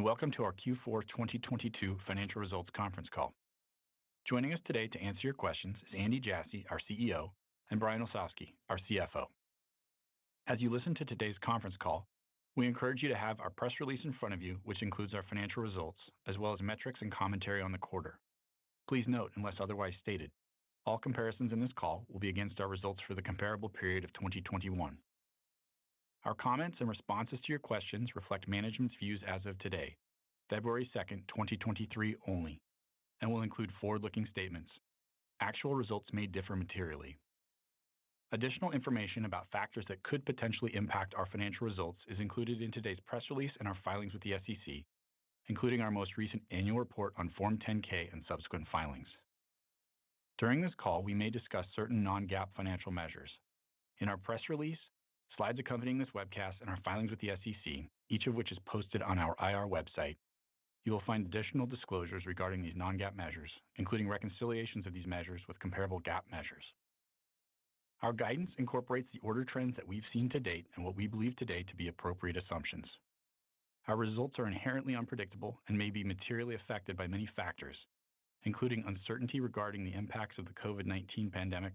welcome to our Q4 2022 financial results conference call. Joining us today to answer your questions is Andy Jassy, our CEO, and Brian Olsavsky, our CFO. As you listen to today's conference call, we encourage you to have our press release in front of you, which includes our financial results, as well as metrics and commentary on the quarter. Please note, unless otherwise stated, all comparisons in this call will be against our results for the comparable period of 2021. Our comments and responses to your questions reflect management's views as of today, February 2nd, 2023 only, and will include forward-looking statements. Actual results may differ materially. Additional information about factors that could potentially impact our financial results is included in today's press release and our filings with the SEC, including our most recent annual report on Form 10-K and subsequent filings. During this call, we may discuss certain non-GAAP financial measures. In our press release, slides accompanying this webcast, and our filings with the SEC, each of which is posted on our IR website, you will find additional disclosures regarding these non-GAAP measures, including reconciliations of these measures with comparable GAAP measures. Our guidance incorporates the order trends that we've seen to date and what we believe today to be appropriate assumptions. Our results are inherently unpredictable and may be materially affected by many factors, including uncertainty regarding the impacts of the COVID-19 pandemic,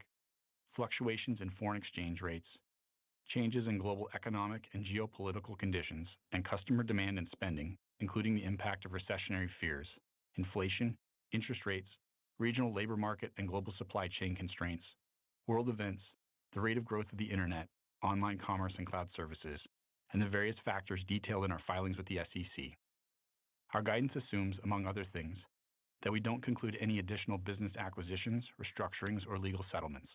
fluctuations in foreign exchange rates, changes in global economic and geopolitical conditions, and customer demand and spending, including the impact of recessionary fears, inflation, interest rates, regional labor market and global supply chain constraints, world events, the rate of growth of the internet, online commerce and cloud services, and the various factors detailed in our filings with the SEC. Our guidance assumes, among other things, that we don't conclude any additional business acquisitions, restructurings, or legal settlements.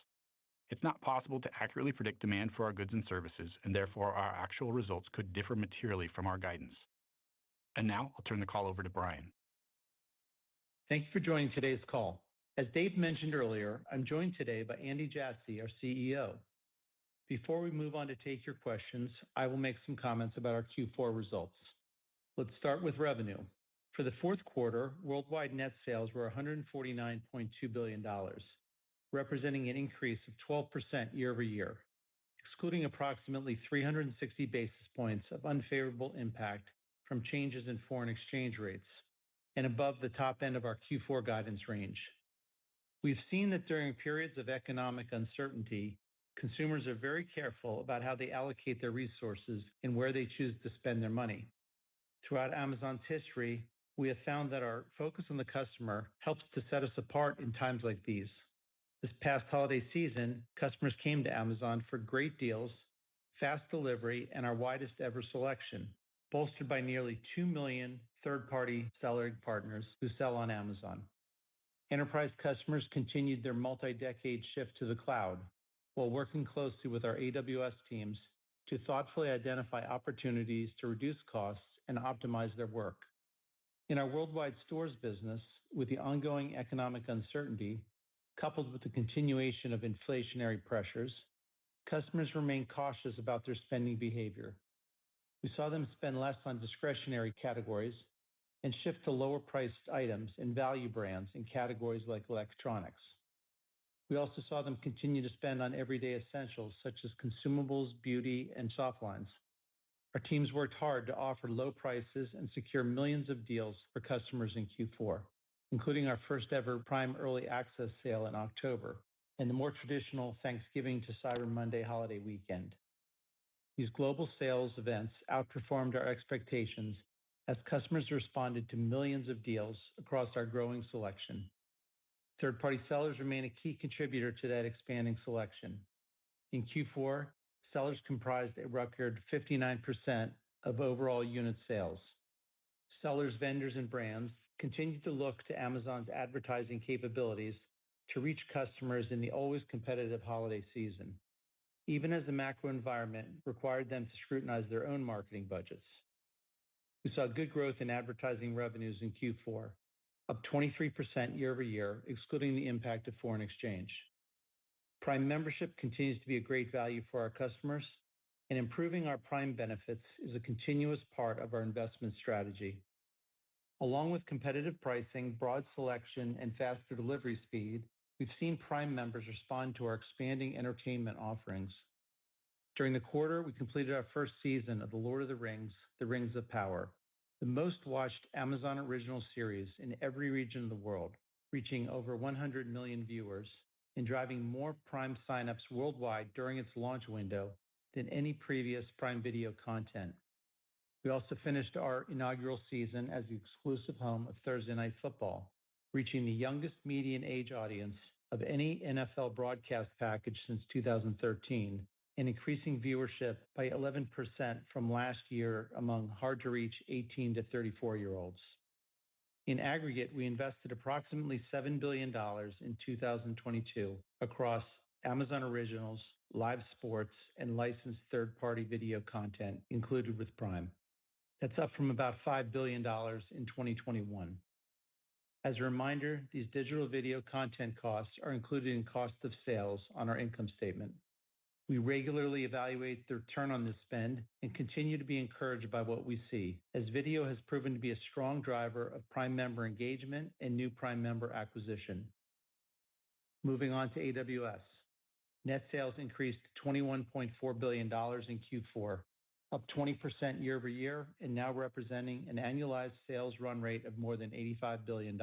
It's not possible to accurately predict demand for our goods and services, and therefore our actual results could differ materially from our guidance. And now I'll turn the call over to Brian. Thank you for joining today's call. As Dave mentioned earlier, I'm joined today by Andy Jassy, our CEO. Before we move on to take your questions, I will make some comments about our Q4 results. Let's start with revenue. For the fourth quarter, worldwide net sales were $149.2 billion, representing an increase of 12% year-over-year, excluding approximately 360 basis points of unfavorable impact from changes in foreign exchange rates, and above the top end of our Q4 guidance range. We've seen that during periods of economic uncertainty, consumers are very careful about how they allocate their resources and where they choose to spend their money. Throughout Amazon's history, we have found that our focus on the customer helps to set us apart in times like these. This past holiday season, customers came to Amazon for great deals, fast delivery, and our widest ever selection, bolstered by nearly 2 million third-party seller partners who sell on Amazon. Enterprise customers continued their multi-decade shift to the cloud while working closely with our AWS teams to thoughtfully identify opportunities to reduce costs and optimize their work. In our worldwide stores business, with the ongoing economic uncertainty, coupled with the continuation of inflationary pressures, customers remain cautious about their spending behavior. We saw them spend less on discretionary categories and shift to lower-priced items and value brands in categories like electronics. We also saw them continue to spend on everyday essentials such as consumables, beauty, and softlines. Our teams worked hard to offer low prices and secure millions of deals for customers in Q4, including our first-ever Prime Early Access sale in October and the more traditional Thanksgiving to Cyber Monday holiday weekend. These global sales events outperformed our expectations as customers responded to millions of deals across our growing selection. Third-party sellers remain a key contributor to that expanding selection. In Q4, sellers comprised a record 59% of overall unit sales. Sellers, vendors, and brands continue to look to Amazon's advertising capabilities to reach customers in the always competitive holiday season, even as the macro environment required them to scrutinize their own marketing budgets. We saw good growth in advertising revenues in Q4, up 23% year-over-year, excluding the impact of foreign exchange. Prime membership continues to be a great value for our customers, and improving our Prime benefits is a continuous part of our investment strategy. Along with competitive pricing, broad selection, and faster delivery speed, we've seen Prime members respond to our expanding entertainment offerings. During the quarter, we completed our first season of The Lord of the Rings: The Rings of Power, the most watched Amazon Original series in every region of the world, reaching over 100 million viewers and driving more Prime signups worldwide during its launch window than any previous Prime Video content. We also finished our inaugural season as the exclusive home of Thursday Night Football, reaching the youngest median age audience of any NFL broadcast package since 2013 and increasing viewership by 11% from last year among hard-to-reach 18 to 34-year-olds. In aggregate, we invested approximately $7 billion in 2022 across Amazon Originals, live sports, and licensed third-party video content included with Prime. That's up from about $5 billion in 2021. As a reminder, these digital video content costs are included in cost of sales on our income statement. We regularly evaluate the return on this spend and continue to be encouraged by what we see, as video has proven to be a strong driver of Prime member engagement and new Prime member acquisition. Moving on to AWS. Net sales increased to $21.4 billion in Q4, up 20% year over year, and now representing an annualized sales run rate of more than $85 billion.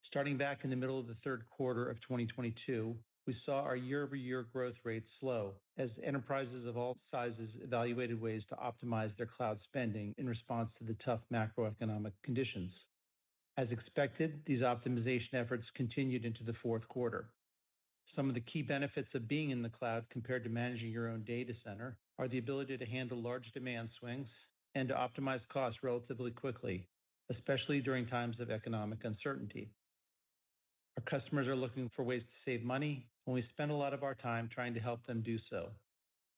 Starting back in the middle of the third quarter of 2022, we saw our year-over-year growth rate slow as enterprises of all sizes evaluated ways to optimize their cloud spending in response to the tough macroeconomic conditions. As expected, these optimization efforts continued into the fourth quarter. Some of the key benefits of being in the cloud compared to managing your own data center are the ability to handle large demand swings and to optimize costs relatively quickly, especially during times of economic uncertainty. Our customers are looking for ways to save money, and we spend a lot of our time trying to help them do so.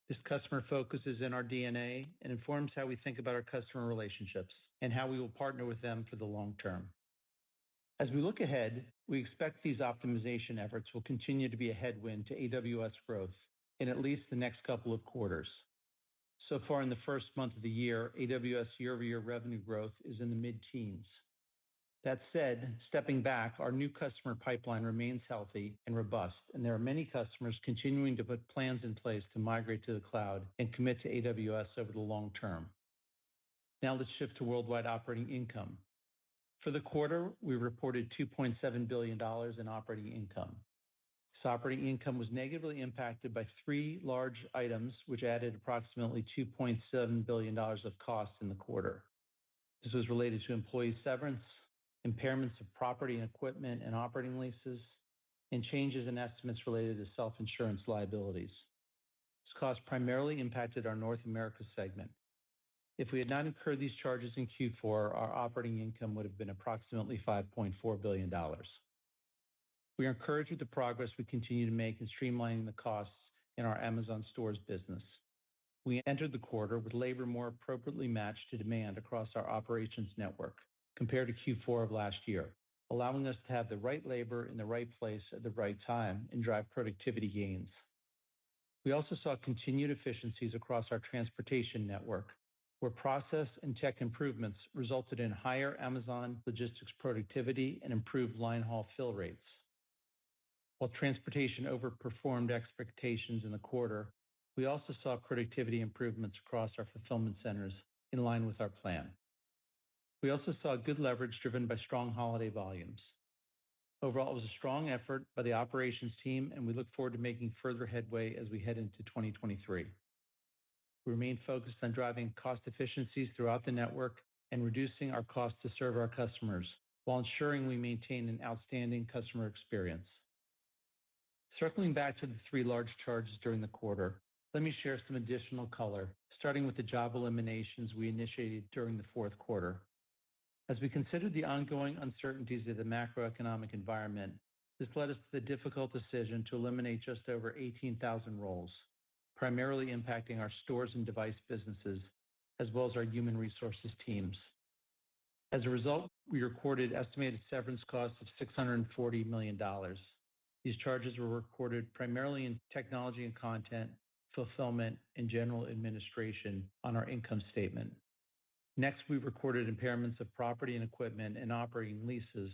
This customer focus is in our DNA and informs how we think about our customer relationships and how we will partner with them for the long term. As we look ahead, we expect these optimization efforts will continue to be a headwind to AWS growth in at least the next couple of quarters. So far in the first month of the year, AWS year-over-year revenue growth is in the mid-teens. That said, stepping back, our new customer pipeline remains healthy and robust, and there are many customers continuing to put plans in place to migrate to the cloud and commit to AWS over the long term. Now let's shift to worldwide operating income. For the quarter, we reported $2.7 billion in operating income. This operating income was negatively impacted by three large items, which added approximately $2.7 billion of costs in the quarter. This was related to employee severance, impairments of property and equipment and operating leases, and changes in estimates related to self-insurance liabilities. This cost primarily impacted our North America segment. If we had not incurred these charges in Q4, our operating income would have been approximately $5.4 billion. We are encouraged with the progress we continue to make in streamlining the costs in our Amazon stores business. We entered the quarter with labor more appropriately matched to demand across our operations network compared to Q4 of last year, allowing us to have the right labor in the right place at the right time and drive productivity gains. We also saw continued efficiencies across our transportation network, where process and tech improvements resulted in higher Amazon logistics productivity and improved line haul fill rates. While transportation overperformed expectations in the quarter, we also saw productivity improvements across our fulfillment centers in line with our plan. We also saw good leverage driven by strong holiday volumes. Overall, it was a strong effort by the operations team, and we look forward to making further headway as we head into 2023. We remain focused on driving cost efficiencies throughout the network and reducing our cost to serve our customers while ensuring we maintain an outstanding customer experience. Circling back to the three large charges during the quarter, let me share some additional color, starting with the job eliminations we initiated during the fourth quarter. As we considered the ongoing uncertainties of the macroeconomic environment, this led us to the difficult decision to eliminate just over 18,000 roles, primarily impacting our stores and device businesses, as well as our human resources teams. As a result, we recorded estimated severance costs of $640 million. These charges were recorded primarily in technology and content, fulfillment, and general administration on our income statement. Next, we recorded impairments of property and equipment and operating leases,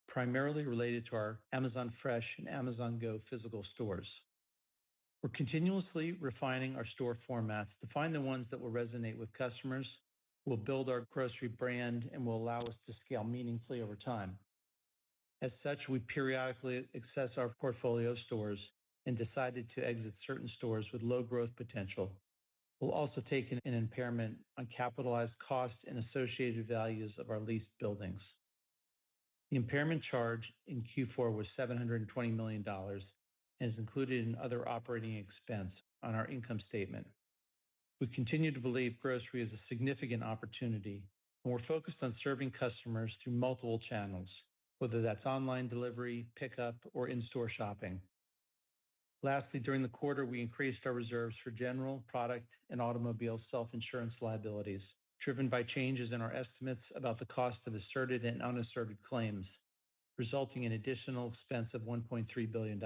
primarily related to our Amazon Fresh and Amazon Go physical stores. We're continuously refining our store formats to find the ones that will resonate with customers will build our grocery brand and will allow us to scale meaningfully over time. As such, we periodically assess our portfolio of stores and decided to exit certain stores with low growth potential. We'll also take an impairment on capitalized costs and associated values of our leased buildings. The impairment charge in Q4 was $720 million and is included in other operating expense on our income statement. We continue to believe grocery is a significant opportunity, and we're focused on serving customers through multiple channels, whether that's online delivery, pickup, or in-store shopping. Lastly, during the quarter, we increased our reserves for general, product, and automobile self-insurance liabilities, driven by changes in our estimates about the cost of asserted and unasserted claims, resulting in additional expense of $1.3 billion.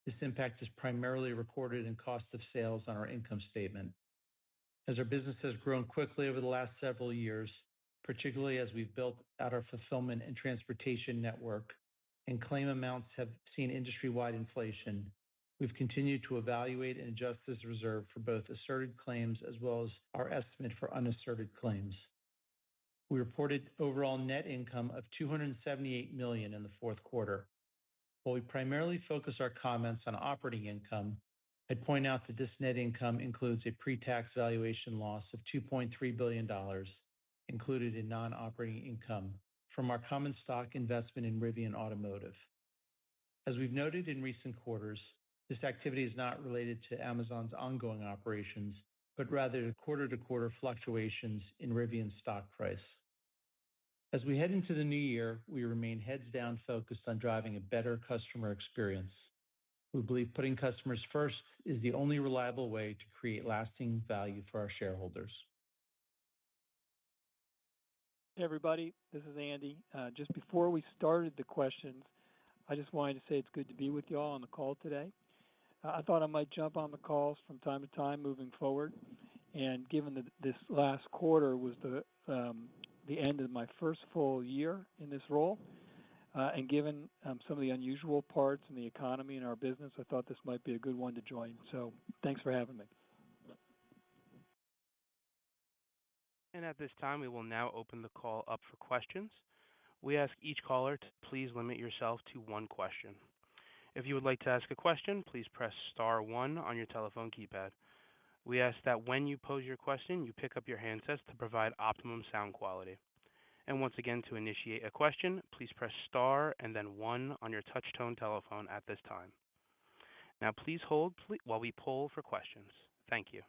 This impact is primarily recorded in cost of sales on our income statement. As our business has grown quickly over the last several years, particularly as we've built out our fulfillment and transportation network, and claim amounts have seen industry-wide inflation, we've continued to evaluate and adjust this reserve for both asserted claims as well as our estimate for unasserted claims. We reported overall net income of $278 million in the fourth quarter. While we primarily focus our comments on operating income, I'd point out that this net income includes a pre-tax valuation loss of $2.3 billion included in non-operating income from our common stock investment in Rivian Automotive. As we've noted in recent quarters, this activity is not related to Amazon's ongoing operations, but rather to quarter-to-quarter fluctuations in Rivian's stock price. As we head into the new year, we remain heads down focused on driving a better customer experience. We believe putting customers first is the only reliable way to create lasting value for our shareholders. Hey everybody, this is Andy. Just before we started the questions, I just wanted to say it's good to be with you all on the call today. I thought I might jump on the calls from time to time moving forward, and given that this last quarter was the end of my first full year in this role, and given some of the unusual parts in the economy and our business, I thought this might be a good one to join. So thanks for having me. And at this time, we will now open the call up for questions. We ask each caller to please limit yourself to one question. If you would like to ask a question, please press star one on your telephone keypad. We ask that when you pose your question, you pick up your handsets to provide optimum sound quality. And once again, to initiate a question, please press star and then one on your touch-tone telephone at this time. Now please hold while we poll for questions. Thank you.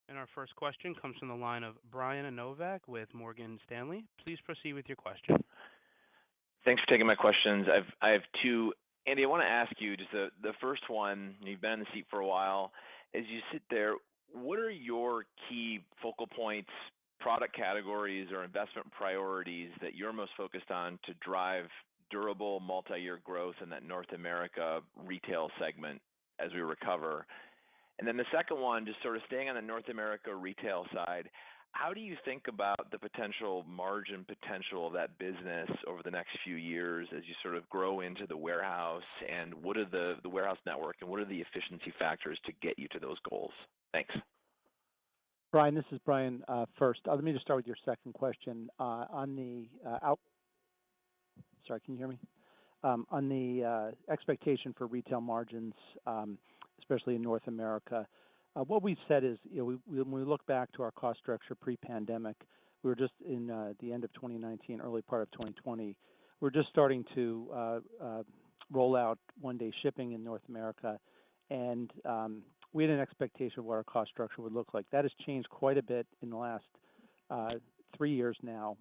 And our first question comes from the line of Brian Novak with Morgan Stanley. Please proceed with your question. Thanks for taking my questions. I have two. Andy, I want to ask you just the first one. You've been in the seat for a while. As you sit there, what are your key focal points, product categories, or investment priorities that you're most focused on to drive durable multi-year growth in that North America retail segment as we recover? And then the second one, just sort of staying on the North America retail side, how do you think about the potential margin potential of that business over the next few years as you sort of grow into the warehouse, and what are the warehouse network and what are the efficiency factors to get you to those goals? Thanks. Brian, this is Brian. First, let me just start with your second question. On the sorry, can you hear me? On the expectation for retail margins, especially in North America, what we've said is, when we look back to our cost structure pre-pandemic, we were just in the end of 2019, early part of 2020. We're just starting to roll out one-day shipping in North America, and we had an expectation of what our cost structure would look like. That has changed quite a bit in the last 3 years now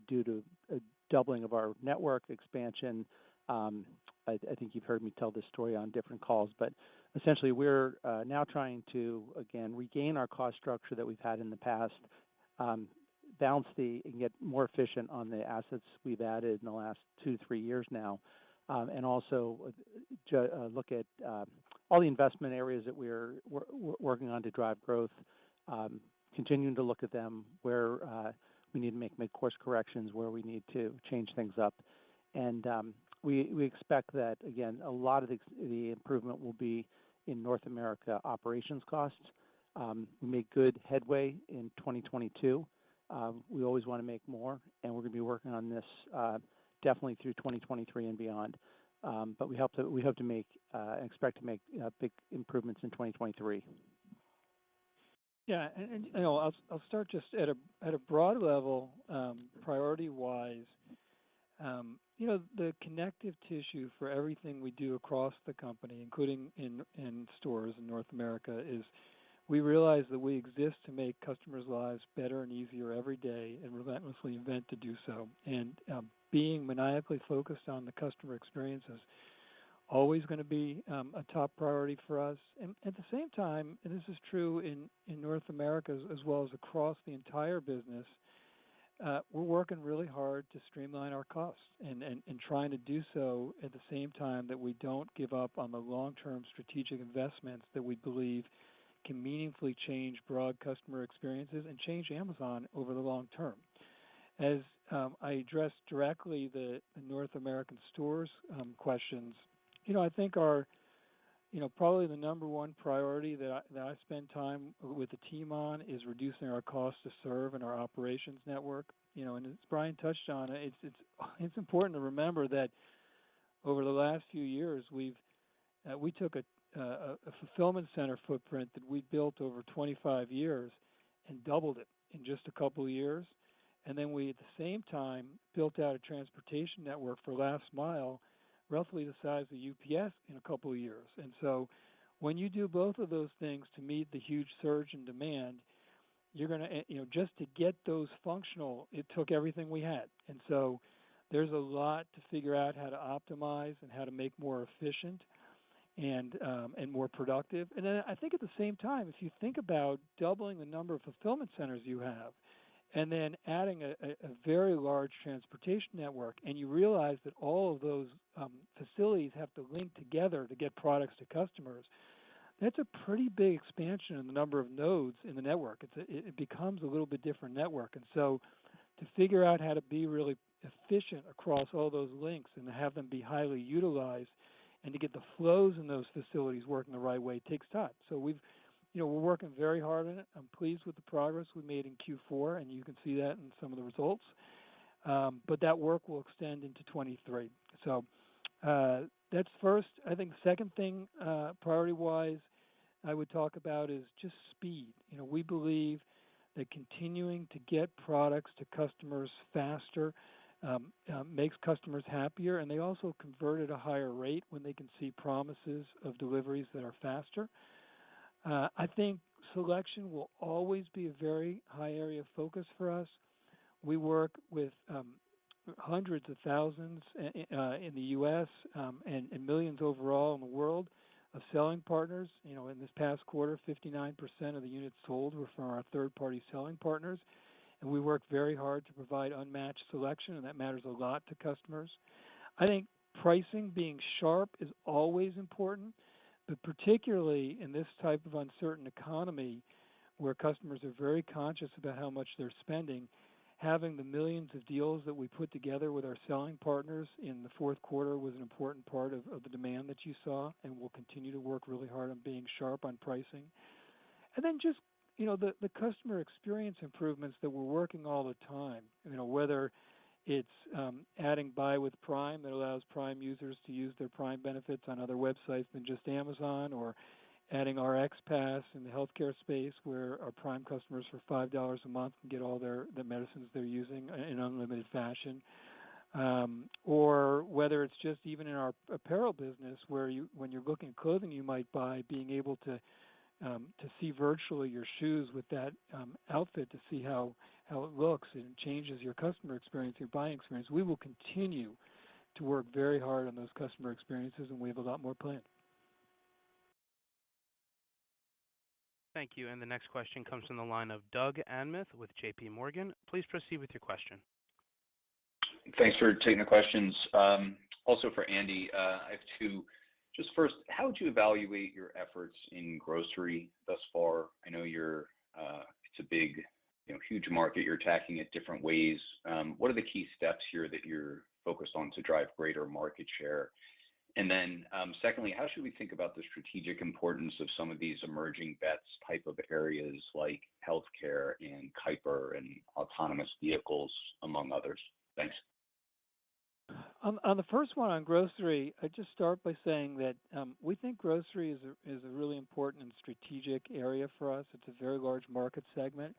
due to a doubling of our network expansion. I think you've heard me tell this story on different calls, but essentially we're now trying to, again, regain our cost structure that we've had in the past, balance and get more efficient on the assets we've added in the last 2-3 years now, and also look at all the investment areas that we're working on to drive growth, continuing to look at them where we need to make course corrections, where we need to change things up. And we expect that, again, a lot of the improvement will be in North America operations costs. We made good headway in 2022. We always want to make more, and we're going to be working on this definitely through 2023 and beyond. But we hope to make and expect to make big improvements in 2023. Yeah, and you know, I'll start just at a broad level, priority-wise. You know, the connective tissue for everything we do across the company, including in stores in North America, is we realize that we exist to make customers' lives better and easier every day, and relentlessly invent to do so. And being maniacally focused on the customer experience is always going to be a top priority for us. And at the same time, and this is true in North America as well as across the entire business, we're working really hard to streamline our costs and trying to do so at the same time that we don't give up on the long-term strategic investments that we believe can meaningfully change broad customer experiences and change Amazon over the long term. As I addressed directly the North American stores questions, you know, I think our, you know, probably the number one priority that I spend time with the team on is reducing our cost to serve in our operations network. You know, and as Brian touched on, it's important to remember that over the last few years we took a fulfillment center footprint that we built over 25 years and doubled it in just a couple of years. And then we, at the same time, built out a transportation network for last mile, roughly the size of UPS in a couple of years. And so when you do both of those things to meet the huge surge in demand, you're going to, you know, just to get those functional, it took everything we had. And so there's a lot to figure out how to optimize and how to make more efficient and more productive. And then I think at the same time, if you think about doubling the number of fulfillment centers you have, and then adding a very large transportation network, and you realize that all of those facilities have to link together to get products to customers, that's a pretty big expansion in the number of nodes in the network. It becomes a little bit different network. And so to figure out how to be really efficient across all those links and to have them be highly utilized and to get the flows in those facilities working the right way takes time. So we're working very hard on it. I'm pleased with the progress we made in Q4, and you can see that in some of the results. But that work will extend into 23. So that's first. I think the second thing, priority-wise, I would talk about is just speed. You know, we believe that continuing to get products to customers faster makes customers happier, and they also convert at a higher rate when they can see promises of deliveries that are faster. I think selection will always be a very high area of focus for us. We work with hundreds of thousands in the U.S. And millions overall in the world of selling partners. You know, in this past quarter, 59% of the units sold were from our third-party selling partners. And we work very hard to provide unmatched selection, and that matters a lot to customers. I think pricing being sharp is always important, but particularly in this type of uncertain economy where customers are very conscious about how much they're spending, having the millions of deals that we put together with our selling partners in the fourth quarter was an important part of the demand that you saw, and we'll continue to work really hard on being sharp on pricing. And then just, you know, the customer experience improvements that we're working all the time, you know, whether it's adding Buy with Prime that allows Prime users to use their Prime benefits on other websites than just Amazon, or adding RX Pass in the healthcare space where our Prime customers for $5 a month can get all the medicines they're using in unlimited fashion. Or whether it's just even in our apparel business where when you're looking at clothing you might buy, being able to see virtually your shoes with that outfit to see how it looks, and it changes your customer experience, your buying experience. We will continue to work very hard on those customer experiences, and we have a lot more planned. Thank you. And the next question comes from the line of Doug Anmuth with J.P. Morgan. Please proceed with your question. Thanks for taking the questions. Also for Andy, I have two. Just first, how would you evaluate your efforts in grocery thus far? I know it's a big, huge market. You're attacking it different ways. What are the key steps here that you're focused on to drive greater market share? And then secondly, how should we think about the strategic importance of some of these emerging bets type of areas like healthcare and Kuiper and autonomous vehicles, among others? Thanks. On the first one on grocery, I just start by saying that we think grocery is a really important and strategic area for us. It's a very large market segment,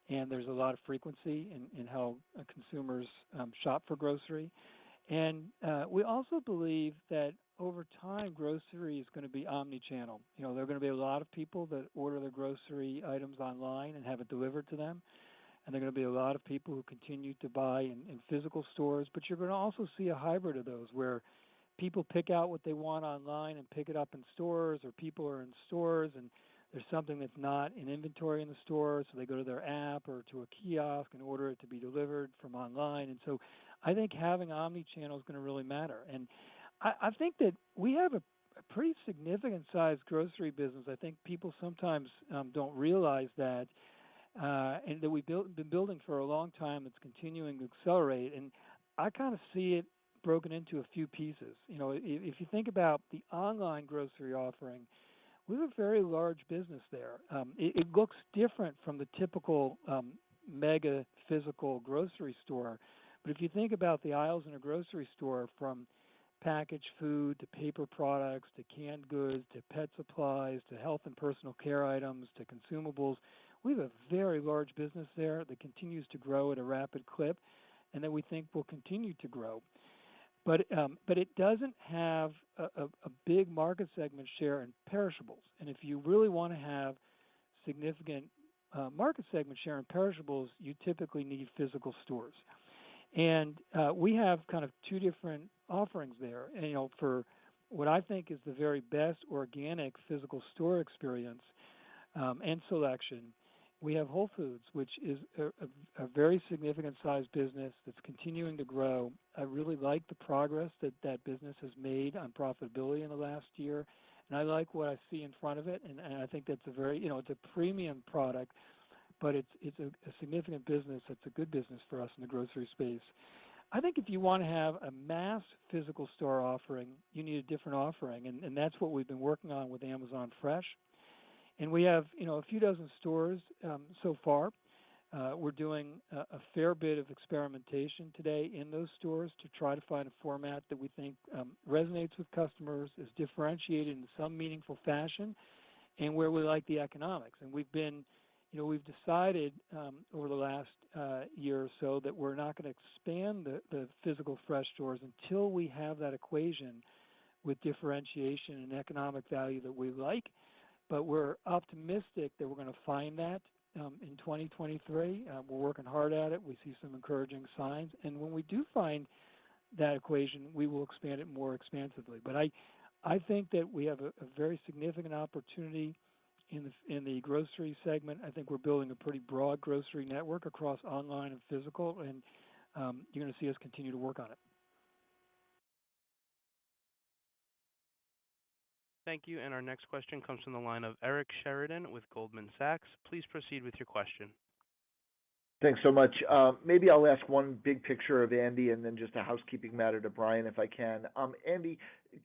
and there's a lot of frequency in how consumers shop for grocery. And we also believe that over time, grocery is going to be omni-channel. You know, there are going to be a lot of people that order their grocery items online and have it delivered to them. And there are going to be a lot of people who continue to buy in physical stores, but you're going to also see a hybrid of those where people pick out what they want online and pick it up in stores, or people are in stores and there's something that's not in inventory in the store, so they go to their app or to a kiosk and order it to be delivered from online. And so I think having omni-channel is going to really matter. And I think that we have a pretty significant sized grocery business. I think people sometimes don't realize that. And that we've been building for a long time. It's continuing to accelerate, and I kind of see it broken into a few pieces. You know, if you think about the online grocery offering, we have a very large business there. It looks different from the typical mega physical grocery store, but if you think about the aisles in a grocery store, from packaged food to paper products to canned goods to pet supplies to health and personal care items to consumables, we have a very large business there that continues to grow at a rapid clip and that we think will continue to grow. But it doesn't have a big market segment share in perishables. And if you really want to have significant market segment share in perishables, you typically need physical stores. And we have kind of two different offerings there. And, you know, for what I think is the very best organic physical store experience and selection, we have Whole Foods, which is a very significant sized business that's continuing to grow. I really like the progress that business has made on profitability in the last year, and I like what I see in front of it. And I think that's a very, you know, it's a premium product, but it's a significant business. It's a good business for us in the grocery space. I think if you want to have a mass physical store offering, you need a different offering, and that's what we've been working on with Amazon Fresh. And we have, you know, a few dozen stores so far. We're doing a fair bit of experimentation today in those stores to try to find a format that we think resonates with customers, is differentiated in some meaningful fashion, and where we like the economics. And we've decided over the last year or so that we're not going to expand the physical Fresh stores until we have that equation with differentiation and economic value that we like. But we're optimistic that we're going to find that in 2023. We're working hard at it. We see some encouraging signs. And when we do find that equation, we will expand it more expansively. But I think that we have a very significant opportunity in the grocery segment. I think we're building a pretty broad grocery network across online and physical, and you're going to see us continue to work on it. Thank you. And our next question comes from the line of Eric Sheridan with Goldman Sachs. Please proceed with your question. Thanks so much. Maybe I'll ask one big picture of Andy and then just a housekeeping matter to Brian if I can. Andy,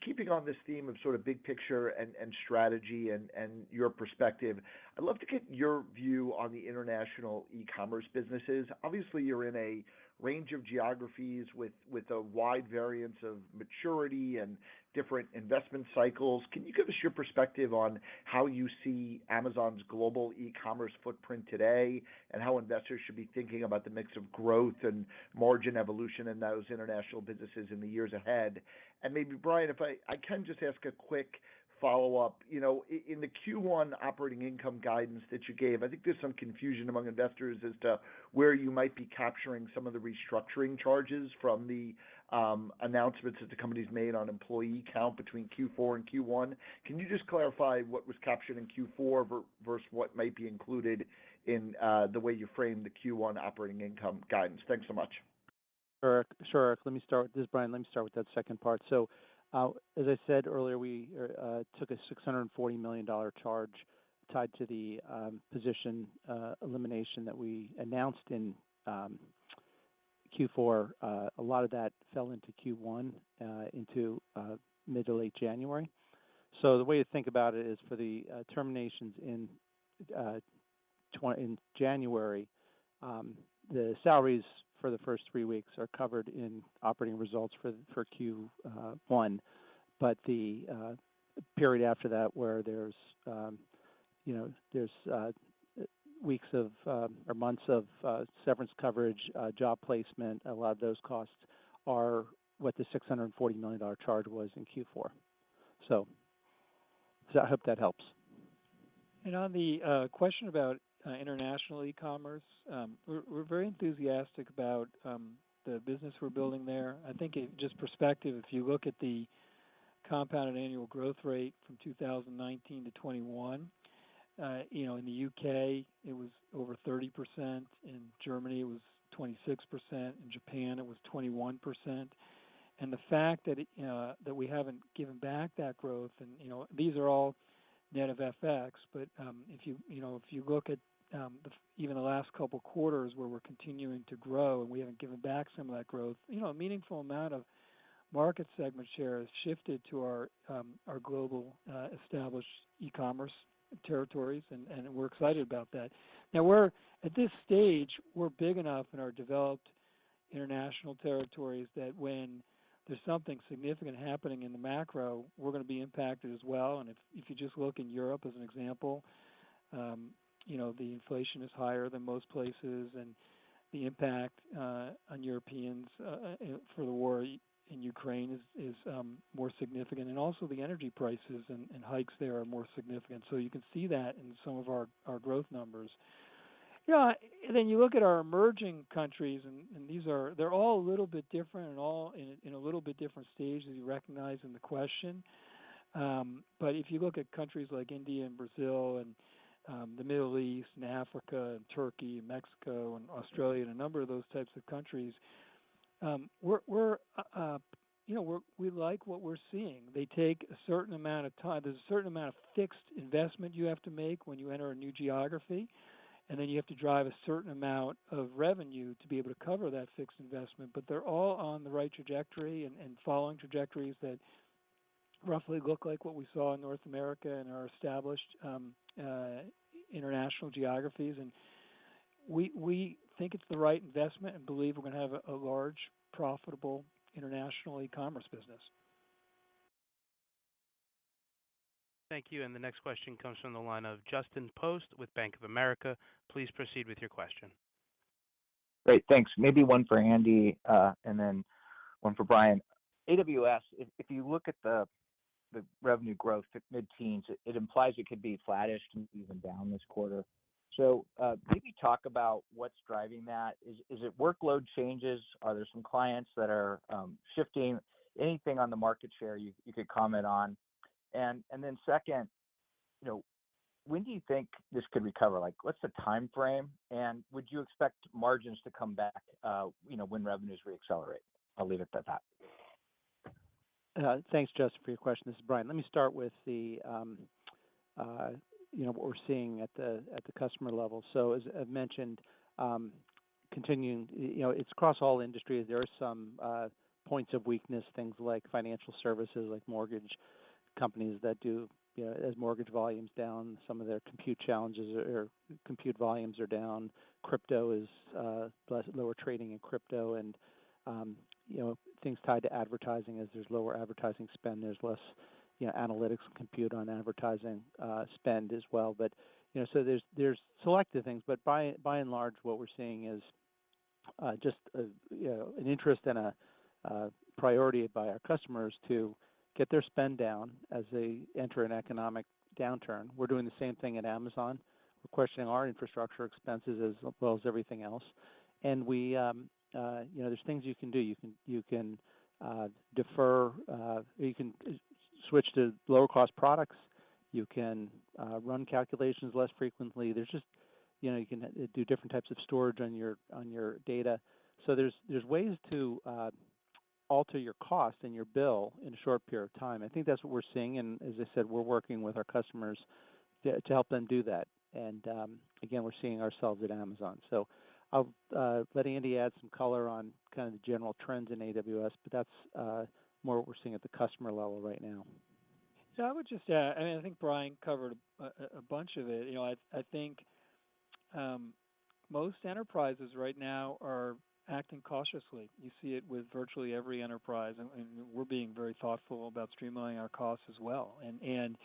keeping on this theme of sort of big picture and strategy and your perspective, I'd love to get your view on the international e-commerce businesses. Obviously, you're in a range of geographies with a wide variance of maturity and different investment cycles. Can you give us your perspective on how you see Amazon's global e-commerce footprint today and how investors should be thinking about the mix of growth and margin evolution in those international businesses in the years ahead? And maybe, Brian, if I can just ask a quick follow-up. You know, in the Q1 operating income guidance that you gave, I think there's some confusion among investors as to where you might be capturing some of the restructuring charges from the announcements that the company's made on employee count between Q4 and Q1. Can you just clarify what was captured in Q4 versus what might be included in the way you framed the Q1 operating income guidance? Thanks so much. Sure. Let me start. This is Brian. Let me start with that second part. So, as I said earlier, we took a $640 million charge tied to the position elimination that we announced in Q4. A lot of that fell into Q1 into mid to late January. So the way to think about it is for the terminations in January, the salaries for the first 3 weeks are covered in operating results for Q1, but the period after that, where there's weeks of or months of severance coverage, job placement, a lot of those costs are what the $640 million charge was in Q4. So I hope that helps. And on the question about international e-commerce, we're very enthusiastic about the business we're building there. I think just perspective, if you look at the compounded annual growth rate from 2019 to 21, in the UK it was over 30%, in Germany it was 26%, in Japan it was 21%, and the fact that that we haven't given back that growth, and these are all net of FX, but if you look at even the last couple quarters where we're continuing to grow and we haven't given back some of that growth, a meaningful amount of market segment share has shifted to our global established e-commerce territories, and we're excited about that. Now we're at this stage, we're big enough in our developed international territories that when there's something significant happening in the macro, we're going to be impacted as well. And if you just look in Europe as an example, the inflation is higher than most places, and the impact on Europeans for the war in Ukraine is more significant, and also the energy prices and hikes there are more significant. So you can see that in some of our growth numbers. And then you look at our emerging countries, and they're all a little bit different and all in a little bit different stage, as you recognize in the question. But if you look at countries like India and Brazil and the Middle East and Africa and Turkey and Mexico and Australia and a number of those types of countries, we like what we're seeing. They take a certain amount of time. There's a certain amount of fixed investment you have to make when you enter a new geography, and then you have to drive a certain amount of revenue to be able to cover that fixed investment. But they're all on the right trajectory and following trajectories that roughly look like what we saw in North America and our established international geographies. And we think it's the right investment and believe we're going to have a large, profitable international e-commerce business. Thank you. And the next question comes from the line of Justin Post with Bank of America. Please proceed with your question. Great, thanks. Maybe one for Andy and then one for Brian. AWS, if you look at the revenue growth at mid-teens, it implies it could be flattish to even down this quarter. So maybe talk about what's driving that. Is it workload changes? Are there some clients that are shifting? Anything on the market share you could comment on? And then second, when do you think this could recover? Like, what's the time frame? And would you expect margins to come back, when revenues reaccelerate? I'll leave it at that. Thanks, Justin, for your question. This is Brian. Let me start with the what we're seeing at the customer level. So as I've mentioned, continuing, it's across all industries. There are some points of weakness, things like financial services, like mortgage companies that do, as mortgage volumes down, some of their compute challenges or compute volumes are down. Crypto is lower trading in crypto, and things tied to advertising. As there's lower advertising spend, there's less analytics and compute on advertising spend as well. But so there's selective things, but by and large, what we're seeing is just an interest and a priority by our customers to get their spend down as they enter an economic downturn. We're doing the same thing at Amazon. We're questioning our infrastructure expenses as well as everything else, and we there's things you can do. You can defer. You can switch to lower cost products. You can run calculations less frequently. There's just you can do different types of storage on your data. So there's ways to alter your cost and your bill in a short period of time. I think that's what we're seeing, and as I said, we're working with our customers to help them do that. And again, we're seeing ourselves at Amazon. So I'll let Andy add some color on kind of the general trends in AWS, but that's more what we're seeing at the customer level right now. Yeah, I would just add, I mean, I think Brian covered a bunch of it. I think most enterprises right now are acting cautiously. You see it with virtually every enterprise, and we're being very thoughtful about streamlining our costs as well. And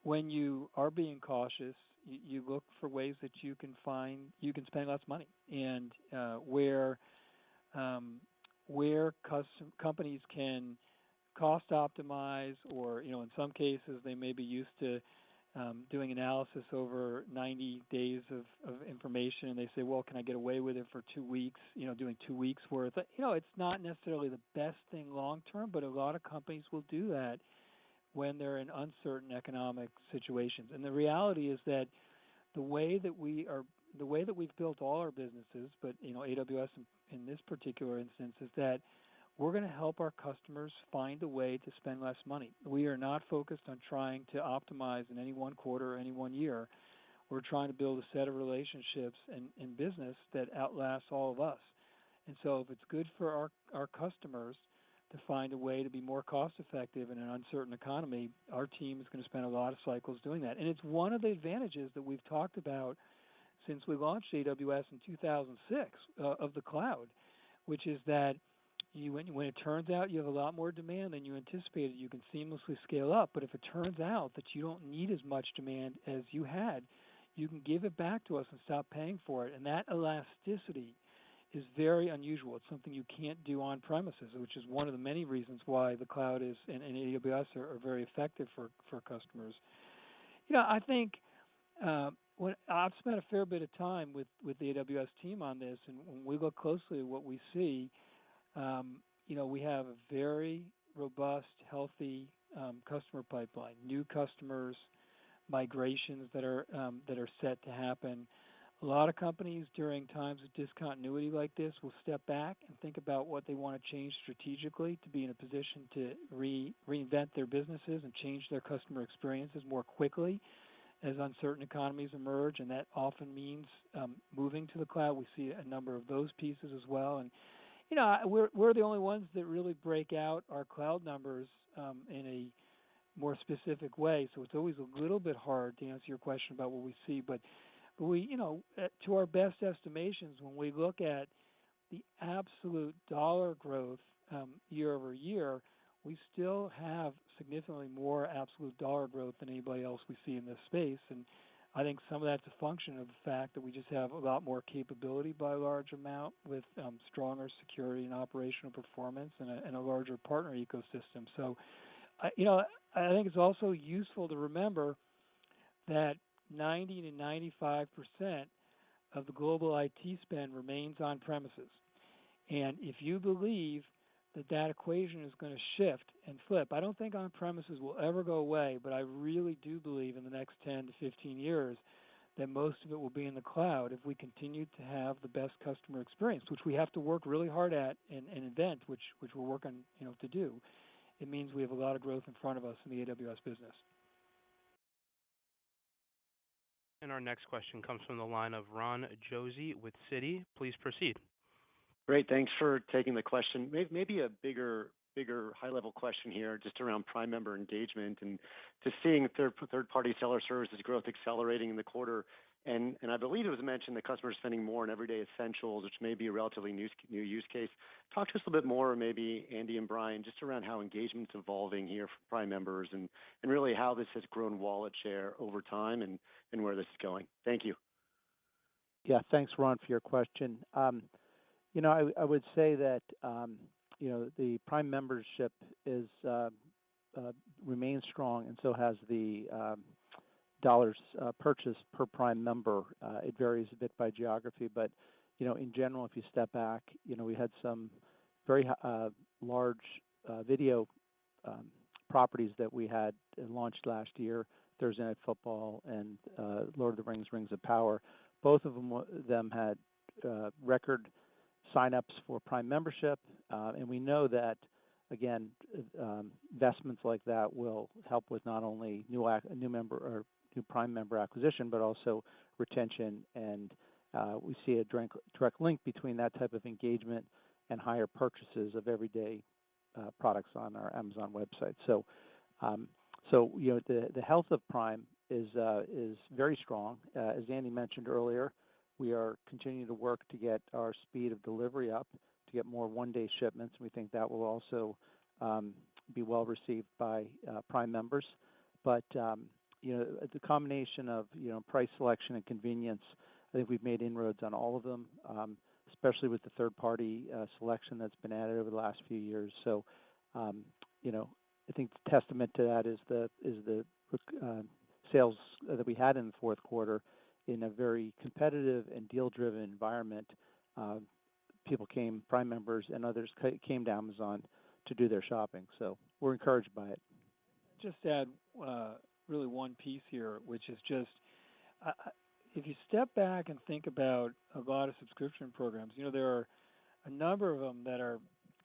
when you are being cautious, you look for ways that you can spend less money, and where companies can cost optimize, or in some cases they may be used to doing analysis over 90 days of information, and they say, well, can I get away with it for 2 weeks, doing 2 weeks worth? It's not necessarily the best thing long term, but a lot of companies will do that when they're in uncertain economic situations. And the reality is that the way that we've built all our businesses, but AWS in this particular instance, is that we're going to help our customers find a way to spend less money. We are not focused on trying to optimize in any one quarter or any one year. We're trying to build a set of relationships in business that outlasts all of us. And so if it's good for our customers to find a way to be more cost effective in an uncertain economy, our team is going to spend a lot of cycles doing that. And it's one of the advantages that we've talked about since we launched AWS in 2006 of the cloud, which is that when it turns out you have a lot more demand than you anticipated, you can seamlessly scale up. But if it turns out that you don't need as much demand as you had, you can give it back to us and stop paying for it. And that elasticity is very unusual. It's something you can't do on premises, which is one of the many reasons why the cloud and AWS are very effective for customers. I think when I've spent a fair bit of time with the AWS team on this, and when we look closely at what we see, we have a very robust, healthy customer pipeline, new customers, migrations that are set to happen. A lot of companies during times of discontinuity like this will step back and think about what they want to change strategically to be in a position to reinvent their businesses and change their customer experiences more quickly as uncertain economies emerge, and that often means moving to the cloud. We see a number of those pieces as well, and we're the only ones that really break out our cloud numbers in a more specific way. So it's always a little bit hard to answer your question about what we see. But we, to our best estimations, when we look at the absolute dollar growth year over year, we still have significantly more absolute dollar growth than anybody else we see in this space. And I think some of that's a function of the fact that we just have a lot more capability by a large amount with stronger security and operational performance and a larger partner ecosystem. So, I think it's also useful to remember that 90 to 95% of the global IT spend remains on premises. And if you believe that equation is going to shift and flip, I don't think on premises will ever go away, but I really do believe in the next 10 to 15 years that most of it will be in the cloud if we continue to have the best customer experience, which we have to work really hard at and invent, which we're working to do. It means we have a lot of growth in front of us in the AWS business. And our next question comes from the line of Ron Josey with Citi. Please proceed. Great. Thanks for taking the question. Maybe a bigger high-level question here, just around Prime member engagement and to seeing third-party seller services growth accelerating in the quarter. And I believe it was mentioned that customers are spending more on everyday essentials, which may be a relatively new use case. Talk to us a little bit more, maybe Andy and Brian, just around how engagement's evolving here for Prime members and really how this has grown wallet share over time and where this is going. Thank you. Yeah, thanks, Ron, for your question. I would say that the Prime membership remains strong, and so has the dollars purchased per Prime member. It varies a bit by geography, but in general, if you step back, we had some very large video properties that we had launched last year, Thursday Night Football and Lord of the Rings: Rings of Power. Both of them had record signups for Prime membership, and we know that, again, investments like that will help with not only new Prime member acquisition, but also retention. And we see a direct link between that type of engagement and higher purchases of everyday products on our Amazon website. So, the health of Prime is very strong. As Andy mentioned earlier, we are continuing to work to get our speed of delivery up, to get more one-day shipments. We think that will also be well received by Prime members. But the combination of price selection and convenience, I think we've made inroads on all of them, especially with the third-party selection that's been added over the last few years. So, I think the testament to that is the sales that we had in the fourth quarter in a very competitive and deal-driven environment. Prime members and others came to Amazon to do their shopping. So we're encouraged by it. Just add really one piece here, which is just if you step back and think about a lot of subscription programs, there are a number of them that are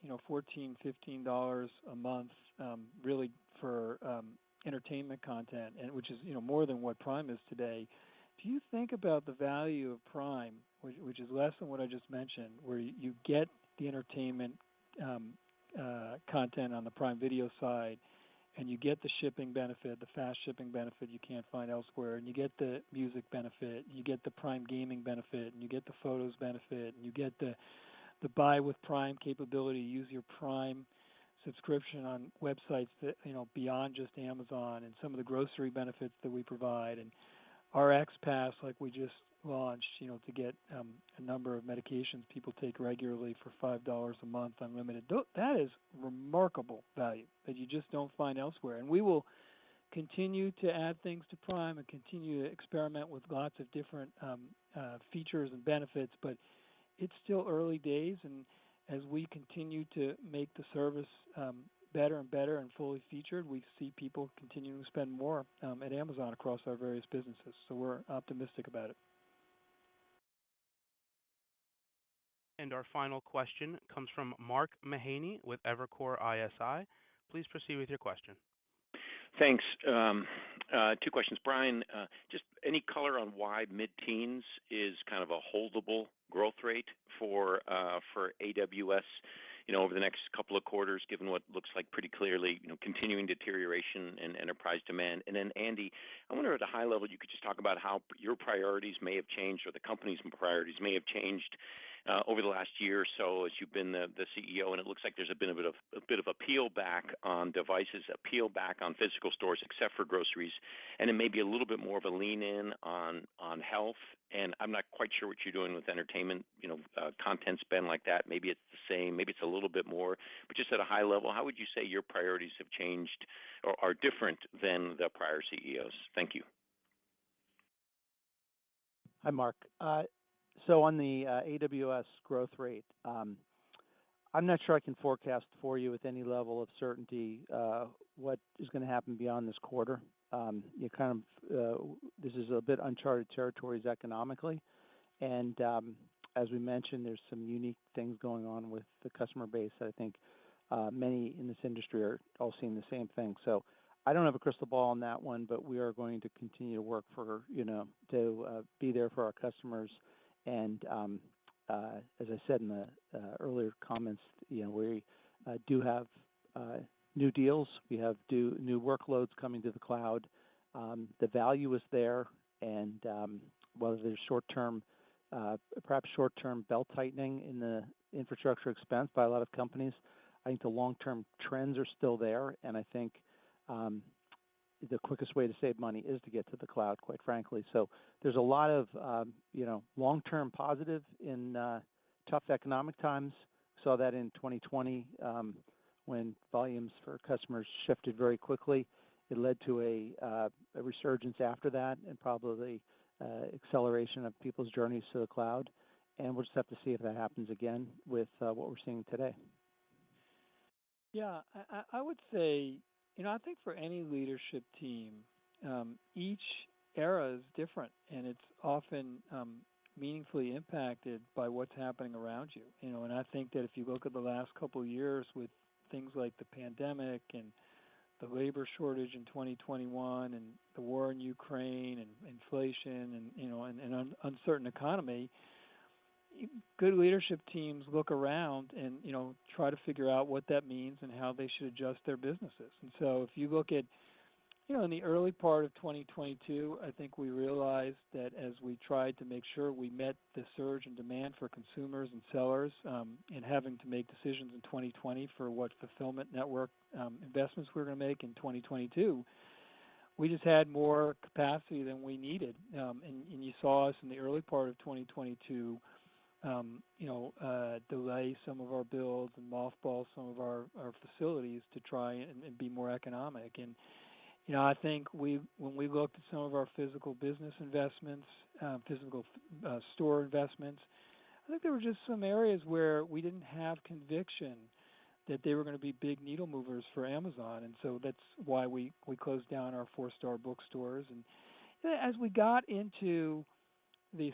$14, $15 a month, really for entertainment content, and which is more than what Prime is today. If you think about the value of Prime, which is less than what I just mentioned, where you get the entertainment content on the Prime Video side, and you get the shipping benefit, the fast shipping benefit you can't find elsewhere, and you get the music benefit, and you get the Prime gaming benefit, and you get the photos benefit, and you get the buy with Prime capability, use your Prime subscription on websites that beyond just Amazon, and some of the grocery benefits that we provide, and our X Pass, like we just launched, to get a number of medications people take regularly for $5 a month unlimited. That is remarkable value that you just don't find elsewhere. And we will continue to add things to Prime and continue to experiment with lots of different features and benefits, but it's still early days, and as we continue to make the service better and better and fully featured, we see people continuing to spend more at Amazon across our various businesses. So we're optimistic about it. And our final question comes from Mark Mahaney with Evercore ISI. Please proceed with your question. Thanks. Two questions. Brian, just any color on why mid-teens is kind of a holdable growth rate for AWS, over the next couple of quarters, given what looks like pretty clearly, continuing deterioration in enterprise demand. And then Andy, I wonder at a high level, you could just talk about how your priorities may have changed or the company's priorities may have changed over the last year or so as you've been the CEO. And it looks like there's a bit of a peel back on devices, a peel back on physical stores, except for groceries, and then maybe a little bit more of a lean in on health. And I'm not quite sure what you're doing with entertainment, content spend like that. Maybe it's the same, maybe it's a little bit more, but just at a high level, how would you say your priorities have changed or are different than the prior CEOs? Thank you. Hi, Mark. So on the AWS growth rate, I'm not sure I can forecast for you with any level of certainty what is going to happen beyond this quarter. This is a bit uncharted territories economically, and as we mentioned, there's some unique things going on with the customer base. I think many in this industry are all seeing the same thing. So I don't have a crystal ball on that one, but we are going to continue to work for to be there for our customers. And as I said in the earlier comments, we do have new deals. We have new workloads coming to the cloud. The value is there, and whether there's perhaps short-term belt tightening in the infrastructure expense by a lot of companies, I think the long-term trends are still there, and I think the quickest way to save money is to get to the cloud, quite frankly. So there's a lot of long-term positive in tough economic times. Saw that in 2020 when volumes for customers shifted very quickly. It led to a resurgence after that, and probably acceleration of people's journeys to the cloud. And we'll just have to see if that happens again with what we're seeing today. Yeah, I would say, I think for any leadership team, each era is different, and it's often meaningfully impacted by what's happening around you. And I think that if you look at the last couple of years with things like the pandemic and the labor shortage in 2021 and the war in Ukraine and inflation and an uncertain economy, good leadership teams look around and try to figure out what that means and how they should adjust their businesses. And so if you look at in the early part of 2022, I think we realized that as we tried to make sure we met the surge in demand for consumers and sellers, and having to make decisions in 2020 for what fulfillment network investments we were going to make in 2022, we just had more capacity than we needed. And you saw us in the early part of 2022, delay some of our builds and mothball some of our facilities to try and be more economic. And I think when we looked at some of our physical business investments, physical store investments, I think there were just some areas where we didn't have conviction that they were going to be big needle movers for Amazon. And so that's why we closed down our 4-star bookstores. And as we got into the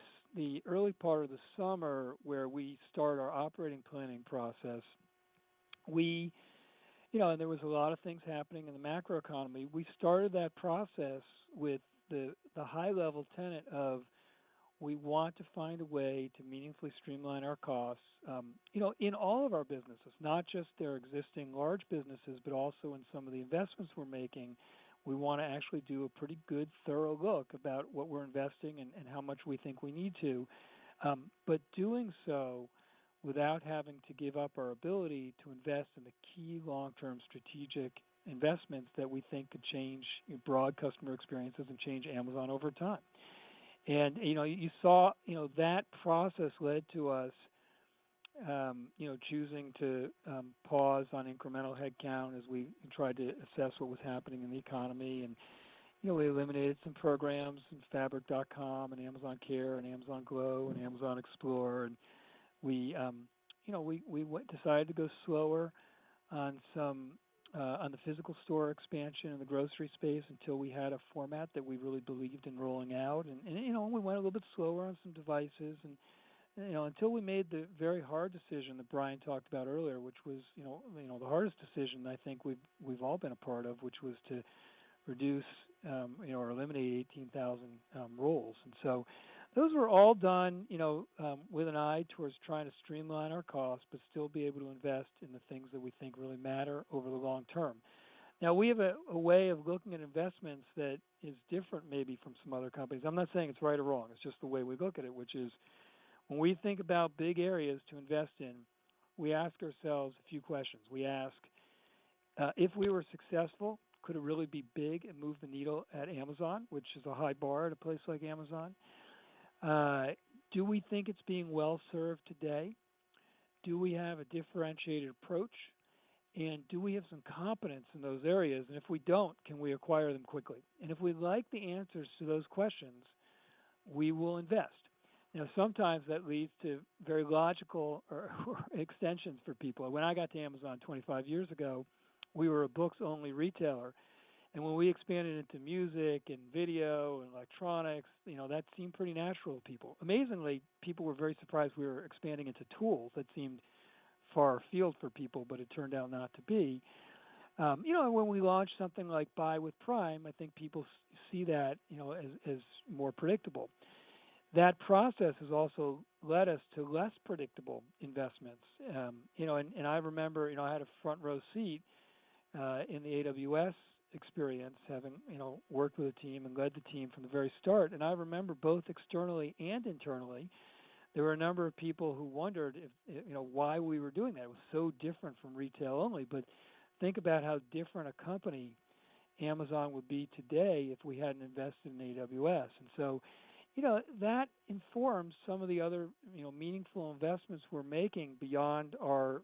early part of the summer where we start our operating planning process, and there was a lot of things happening in the macroeconomy. We started that process with the high-level tenet of we want to find a way to meaningfully streamline our costs, in all of our businesses, not just their existing large businesses, but also in some of the investments we're making. We want to actually do a pretty good, thorough look about what we're investing and how much we think we need to, but doing so without having to give up our ability to invest in the key long-term strategic investments that we think could change broad customer experiences and change Amazon over time. And, you saw, that process led to us, choosing to pause on incremental headcount as we tried to assess what was happening in the economy. And, we eliminated some programs in Fabric.com and Amazon Care and Amazon Glow and Amazon Explore. And we decided to go slower on on the physical store expansion in the grocery space until we had a format that we really believed in rolling out. And we went a little bit slower on some devices, and until we made the very hard decision that Brian talked about earlier, which was the hardest decision I think we've all been a part of, which was to reduce or eliminate 18,000 roles. And so those were all done with an eye towards trying to streamline our costs but still be able to invest in the things that we think really matter over the long term. Now, we have a way of looking at investments that is different maybe from some other companies. I'm not saying it's right or wrong. It's just the way we look at it, which is when we think about big areas to invest in, we ask ourselves a few questions. We ask, if we were successful, could it really be big and move the needle at Amazon, which is a high bar at a place like Amazon? Do we think it's being well served today? Do we have a differentiated approach? And do we have some competence in those areas? And if we don't, can we acquire them quickly? And if we like the answers to those questions, we will invest. Sometimes that leads to very logical or extensions for people. When I got to Amazon 25 years ago, we were a books-only retailer. And when we expanded into music and video and electronics, that seemed pretty natural to people. Amazingly, people were very surprised we were expanding into tools. That seemed far afield for people, but it turned out not to be. When we launched something like Buy with Prime, I think people see that, as more predictable. That process has also led us to less predictable investments. And I remember, I had a front row seat in the AWS experience, having worked with a team and led the team from the very start. And I remember both externally and internally, there were a number of people who wondered if why we were doing that. It was so different from retail only. But think about how different a company Amazon would be today if we hadn't invested in AWS. And so, that informs some of the other meaningful investments we're making beyond our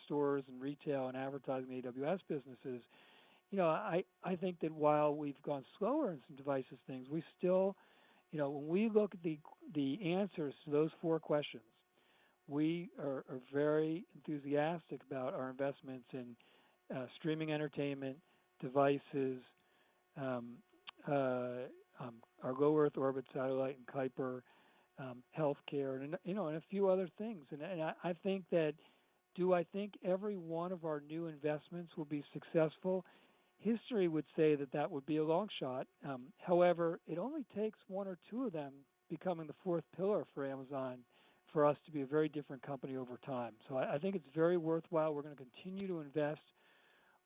stores and retail and advertising AWS businesses. I think that while we've gone slower in some devices things, we still, when we look at the answers to those 4 questions, we are very enthusiastic about our investments in streaming entertainment, devices, our low Earth orbit satellite and Kuiper, healthcare, and a few other things. And I think that, do I think every one of our new investments will be successful? History would say that would be a long shot. However, it only takes 1 or 2 of them becoming the 4th pillar for Amazon for us to be a very different company over time. So I think it's very worthwhile. We're going to continue to invest.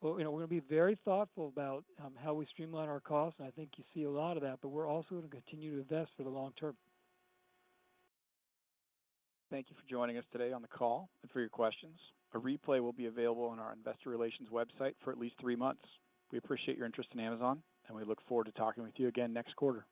Well, we're going to be very thoughtful about how we streamline our costs, and I think you see a lot of that, but we're also going to continue to invest for the long term. Thank you for joining us today on the call and for your questions. A replay will be available on our investor relations website for at least 3 months. We appreciate your interest in Amazon, and we look forward to talking with you again next quarter.